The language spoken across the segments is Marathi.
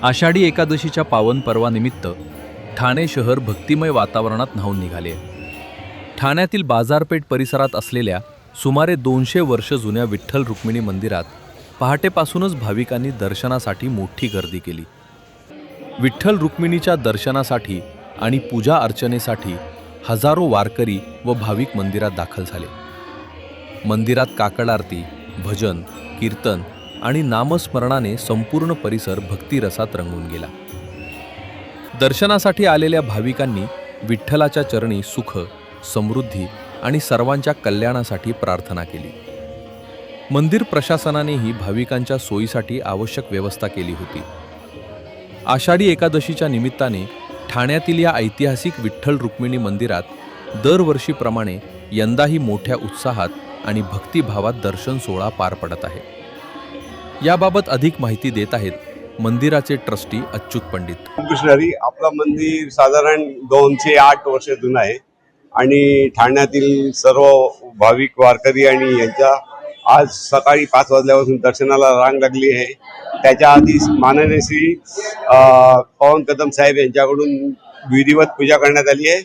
आषाढी एकादशीच्या पावन पर्वानिमित्त ठाणे शहर भक्तिमय वातावरणात न्हाऊन निघाले. ठाण्यातील बाजारपेठ परिसरात असलेल्या सुमारे 200 वर्ष जुन्या विठ्ठल रुक्मिणी मंदिरात पहाटेपासूनच भाविकांनी दर्शनासाठी मोठी गर्दी केली. विठ्ठल रुक्मिणीच्या दर्शनासाठी आणि पूजा अर्चनेसाठी हजारो वारकरी व भाविक मंदिरात दाखल झाले. मंदिरात काकड आरती, भजन, कीर्तन आणि नामस्मरणाने संपूर्ण परिसर भक्तिरसात रंगून गेला. दर्शनासाठी आलेल्या भाविकांनी विठ्ठलाच्या चरणी सुख, समृद्धी आणि सर्वांच्या कल्याणासाठी प्रार्थना केली. मंदिर प्रशासनानेही भाविकांच्या सोयीसाठी आवश्यक व्यवस्था केली होती. आषाढी एकादशीच्या निमित्ताने ठाण्यातील या ऐतिहासिक विठ्ठल रुक्मिणी मंदिरात दरवर्षीप्रमाणे यंदाही मोठ्या उत्साहात आणि भक्तिभावात दर्शन सोहळा पार पडत आहे. याबाबत अधिक माहिती देत आहेत मंदिराचे ट्रस्टी अच्युत पंडित. कृष्णहरी आपलं मंदिर साधारण 208 वर्ष जुनं आहे आणि ठाण्यातील सर्व भाविक वारकरी आणि यांच्या आज सकाळी 5 वाजल्यापासून दर्शनाला रांग लागली आहे. त्याच्या आधी माननीय श्री पवन कदम साहेब यांच्याकडून विधिवत पूजा करण्यात आली आहे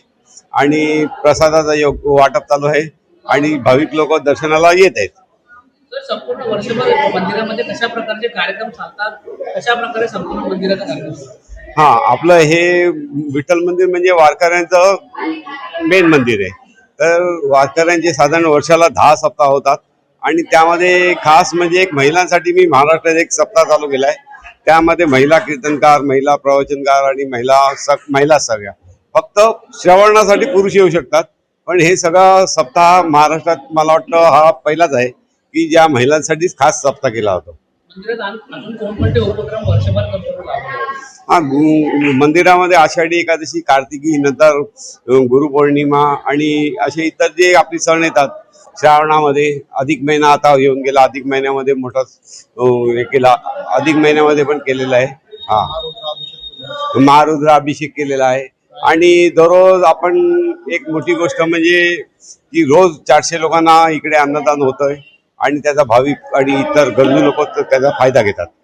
आणि प्रसादाचा वाटप चालू आहे आणि भाविक लोक दर्शनाला येत आहेत. संपूर्ण वर्षभर मंदिरामध्ये कशा प्रकारचे कार्यक्रम चालतात, कशा प्रकारे संपूर्ण मंदिराचा कार्यक्रम? आपलं हे विठ्ठल मंदिर म्हणजे वारकऱ्यांचं मेन मंदिर आहे. तर वारकऱ्यांचे साधारण वर्षाला 10 सप्ताह होतात आणि त्यामध्ये खास म्हणजे एक महिलांसाठी मी महाराष्ट्रात एक सप्ताह चालू केला आहे. त्यामध्ये महिला कीर्तनकार, महिला प्रवचनकार आणि महिला सगळ्या. फक्त श्रवणासाठी पुरुष येऊ शकतात, पण हे सगळा सप्ताह महाराष्ट्रात मला वाटतं हा पहिलाच आहे की ज्या महिलांसाठीच खास सप्ताह केला होता. मंदिरामध्ये आषाढी एकादशी, कार्तिकी, नंतर गुरुपौर्णिमा आणि असे इतर जे आपले सण येतात. श्रावणामध्ये अधिक महिना आता येऊन गेला, अधिक महिन्यामध्ये मोठा हे केला, अधिक महिन्यामध्ये पण केलेला आहे. महारुद्राभिषेक केलेला आहे आणि दररोज आपण एक मोठी गोष्ट म्हणजे की रोज 400 लोकांना इकडे अन्नदान होतंय आणि त्याचा भाविक आणि इतर गरजू लोक त्याचा फायदा घेतात.